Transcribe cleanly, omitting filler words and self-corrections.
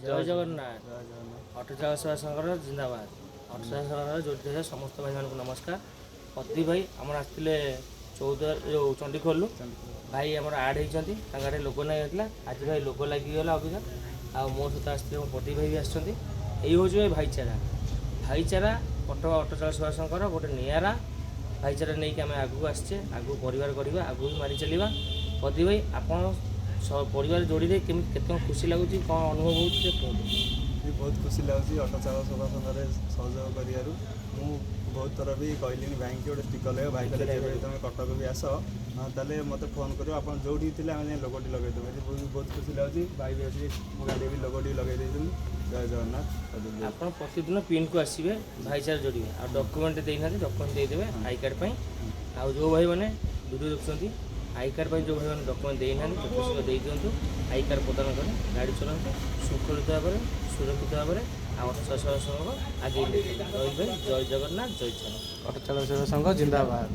ଜୟ Jagannath. Auto ଚାଳକ ସେବା ସଂଘର ଜିନ୍ଦାବାଦ। ଅଟୋ ଚାଳକ ସଂଘର ଜଡ଼ିତ ଥିବା ସମସ୍ତ ଭାଇମାନଙ୍କୁ ନମସ୍କାର। ଅତି ଭାଇ ଆମର ଆସିଥିଲେ 14 ଯେଉଁ ଚଣ୍ଡିଖୋଲରୁ ଭାଇ ଆମର ଆଡ଼୍ ହେଇଛନ୍ତି, ତାଙ୍କ ଆଡ଼େ ଲୋଗ ଲାଗିଥିଲା। ଆଜି ଭାଇ ଲୋଗ ଲାଗିଗଲା ଅବିକା। ଆଉ ମୋ ସହିତ ଆସିଥିଲେ ମୋ ପ୍ରଦୀପ ଭାଇ ବି ଆସିଛନ୍ତି। ଏଇ ହେଉଛି ଭାଇ ଭାଇଚାରା। ଭାଇଚାରା ଅଟୋ ଚାଳକ ସେବା ସଂଘର ଗୋଟେ ନିଆରା ଭାଇଚାରା ନେଇକି ଆମେ ଆଗକୁ ଆସିଛେ, ଆଗକୁ ପରିବାର କରିବା, ଆଗକୁ ବି ମାରି ଚାଲିବା। ପ୍ରଦୀପ ଭାଇ ଆପଣ ପରିବାର ଯୋଡ଼ିରେ କେମିତି କେତେ କ'ଣ ଖୁସି ଲାଗୁଛି, କ'ଣ ଅନୁଭବ ହେଉଛି ଟିକେ କୁହନ୍ତୁ। ବହୁତ ଖୁସି ଲାଗୁଛି ଅଟୋ ଚାଳକ ସେବା ସଂଘରେ ସହଯୋଗ କରିବାରୁ। ମୁଁ ବହୁତ ଥର ବି କହିଲିନି ଭାଇଙ୍କି ଗୋଟେ ଷ୍ଟିକର ଲଗାଅ, ଭାଇ କହିଲେ ଯେବେ ତୁମେ କଟକ ବି ଆସ ତାହେଲେ ମୋତେ ଫୋନ୍ କରିବ, ଆପଣ ଯେଉଁଠି ଥିଲେ ଆମେ ଯାଇ ଲୋଗୋଟି ଲଗାଇଦେବୁ। ଏଠି ବହୁତ ଖୁସି ଲାଗୁଛି। ଭାଇ ବି ଆସିକି ମୋ ଗାଡ଼ିରେ ବି ଲୋଗୋଟି ଲଗାଇ ଦେଇଛନ୍ତି। ଜୟ ଜଗନ୍ନାଥ। ଆପଣ ପ୍ରତିଦିନ ପିନ୍କୁ ଆସିବେ, ଭାଇଚାରା ଯୋଡ଼ିବେ। ଆଉ ଡକ୍ୟୁମେଣ୍ଟ ଦେଇନାହାନ୍ତି, ଡକ୍ୟୁମେଣ୍ଟ ଦେଇଦେବେ ଆଇ କାର୍ଡ଼ ପାଇଁ। ଆଉ ଯେଉଁ ଭାଇମାନେ ଭିଡ଼ିଓ ଦେଖୁଛନ୍ତି, ଆଇ କାର୍ଡ଼ ପାଇଁ ଯେଉଁ ଭାଇମାନେ ଡକ୍ୟୁମେଣ୍ଟ ଦେଇନାହାନ୍ତି ଯଥେଷ୍ଟ ଦେଇଦିଅନ୍ତୁ। ଆଇ କାର୍ଡ଼ ପ୍ରଦାନ କରି ଗାଡ଼ି ଚଲାନ୍ତୁ ଶୃଙ୍ଖଳିତ ଭାବରେ, ସୁରକ୍ଷିତ ଭାବରେ। ଆଉ ଅଟୋ ଚାଳକ ସେବା ସଂଘ ଆଗେଇ ନେଇଛନ୍ତି। ରହିଲି ଭାଇ, ଜୟ ଜଗନ୍ନାଥ, ଜୟ ଜଗନ୍ନାଥ। ଅଟୋ ଚାଳକ ସେବା ସଂଘ ଜିନ୍ଦାବାଦ।